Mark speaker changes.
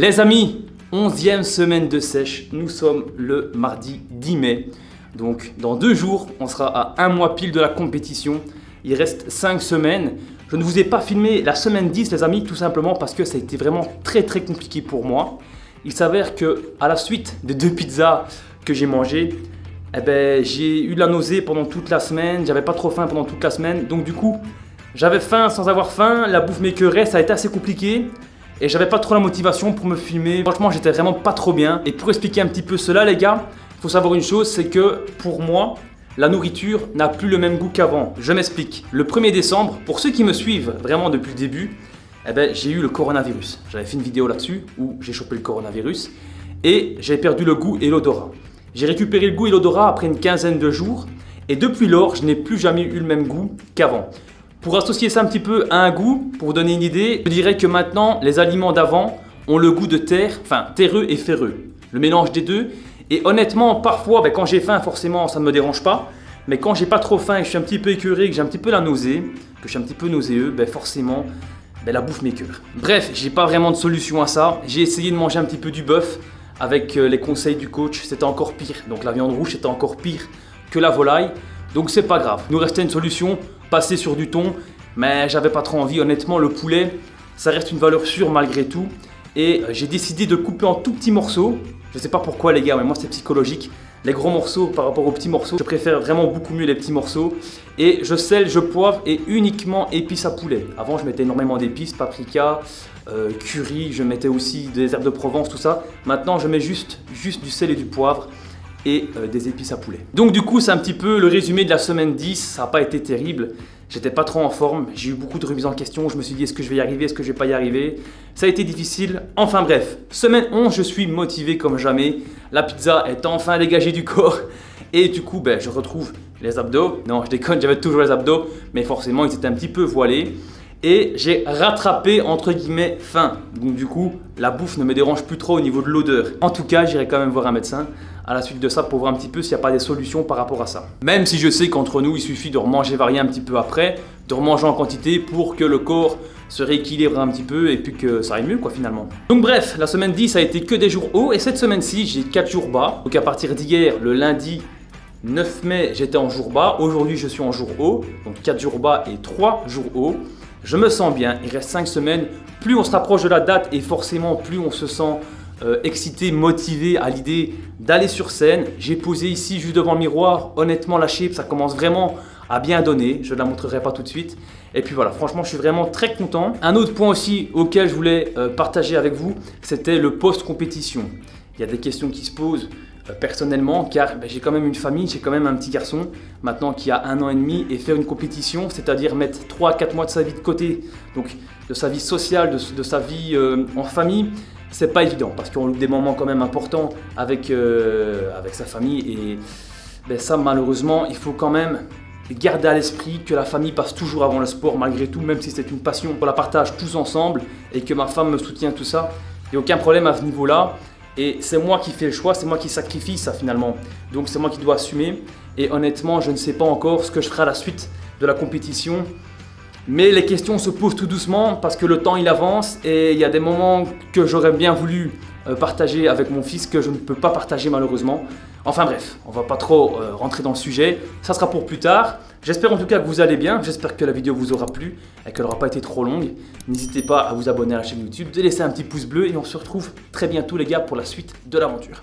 Speaker 1: Les amis, 11e semaine de sèche, nous sommes le mardi 10 mai. Donc dans 2 jours, on sera à 1 mois pile de la compétition. Il reste 5 semaines. Je ne vous ai pas filmé la semaine 10 les amis, tout simplement parce que ça a été vraiment très compliqué pour moi. Il s'avère que à la suite des 2 pizzas que j'ai mangées, j'ai eu de la nausée pendant toute la semaine, j'avais pas trop faim pendant toute la semaine. Donc du coup, j'avais faim sans avoir faim, la bouffe m'écœurait, ça a été assez compliqué. Et j'avais pas trop la motivation pour me filmer. Franchement, j'étais vraiment pas trop bien. Et pour expliquer un petit peu cela, les gars, il faut savoir une chose, c'est que pour moi, la nourriture n'a plus le même goût qu'avant. Je m'explique. Le 1er décembre, pour ceux qui me suivent vraiment depuis le début, j'ai eu le coronavirus. J'avais fait une vidéo là-dessus où j'ai chopé le coronavirus et j'ai perdu le goût et l'odorat. J'ai récupéré le goût et l'odorat après une quinzaine de jours et depuis lors, je n'ai plus jamais eu le même goût qu'avant. Pour associer ça un petit peu à un goût, pour vous donner une idée, je dirais que maintenant, les aliments d'avant ont le goût de terre, enfin terreux et ferreux. Le mélange des deux. Et honnêtement, parfois, quand j'ai faim, forcément, ça ne me dérange pas. Mais quand j'ai pas trop faim et que je suis un petit peu écœuré, que j'ai un petit peu la nausée, que je suis un petit peu nauséeux, forcément, la bouffe m'écœure. Bref, j'ai pas vraiment de solution à ça. J'ai essayé de manger un petit peu du bœuf avec les conseils du coach. C'était encore pire. Donc la viande rouge, c'était encore pire que la volaille. Donc c'est pas grave. Il nous restait une solution. Passer sur du thon, mais j'avais pas trop envie. Honnêtement, le poulet, ça reste une valeur sûre malgré tout. Et j'ai décidé de couper en tout petits morceaux. Je sais pas pourquoi les gars, mais moi c'est psychologique. Les gros morceaux par rapport aux petits morceaux, je préfère vraiment beaucoup mieux les petits morceaux. Et je sel, je poivre et uniquement épices à poulet. Avant, je mettais énormément d'épices, paprika, curry, je mettais aussi des herbes de Provence, tout ça. Maintenant, je mets juste du sel et du poivre et des épices à poulet. Donc du coup, c'est un petit peu le résumé de la semaine 10. Ça n'a pas été terrible. J'étais pas trop en forme. J'ai eu beaucoup de remises en question. Je me suis dit, est-ce que je vais y arriver? Est-ce que je vais pas y arriver? Ça a été difficile. Enfin bref, semaine 11, je suis motivé comme jamais. La pizza est enfin dégagée du corps. Et du coup, je retrouve les abdos. Non, je déconne, j'avais toujours les abdos. Mais forcément, ils étaient un petit peu voilés. Et j'ai rattrapé entre guillemets faim. Donc du coup, la bouffe ne me dérange plus trop au niveau de l'odeur. En tout cas, j'irai quand même voir un médecin à la suite de ça pour voir un petit peu s'il n'y a pas des solutions par rapport à ça. Même si je sais qu'entre nous, il suffit de remanger varié un petit peu après, de remanger en quantité pour que le corps se rééquilibre un petit peu et puis que ça aille mieux quoi finalement. Donc bref, la semaine 10 a été que des jours hauts et cette semaine-ci, j'ai 4 jours bas. Donc à partir d'hier, le lundi 9 mai, j'étais en jour bas. Aujourd'hui, je suis en jour haut. Donc 4 jours bas et 3 jours hauts. Je me sens bien, il reste 5 semaines. Plus on se rapproche de la date et forcément plus on se sent excité, motivé à l'idée d'aller sur scène. J'ai posé ici juste devant le miroir. Honnêtement, la shape, ça commence vraiment à bien donner. Je ne la montrerai pas tout de suite. Et puis voilà, franchement, je suis vraiment très content. Un autre point aussi auquel je voulais partager avec vous, c'était le post-compétition. Il y a des questions qui se posent. Personnellement, car j'ai quand même une famille, j'ai quand même un petit garçon maintenant qui a 1 an et demi et faire une compétition, c'est-à-dire mettre 3 à 4 mois de sa vie de côté, donc de sa vie sociale, de sa vie en famille, c'est pas évident parce qu'on loupe des moments quand même importants avec sa famille et ça malheureusement il faut quand même garder à l'esprit que la famille passe toujours avant le sport malgré tout, même si c'est une passion, on la partage tous ensemble et que ma femme me soutient tout ça, il n'y a aucun problème à ce niveau-là. Et c'est moi qui fais le choix, c'est moi qui sacrifie ça finalement. Donc c'est moi qui dois assumer. Et honnêtement, je ne sais pas encore ce que je ferai à la suite de la compétition. Mais les questions se posent tout doucement parce que le temps il avance et il y a des moments que j'aurais bien voulu partager avec mon fils que je ne peux pas partager malheureusement. Enfin bref, on va pas trop rentrer dans le sujet, ça sera pour plus tard. J'espère en tout cas que vous allez bien, j'espère que la vidéo vous aura plu et qu'elle n'aura pas été trop longue. N'hésitez pas à vous abonner à la chaîne YouTube, de laisser un petit pouce bleu et on se retrouve très bientôt les gars pour la suite de l'aventure.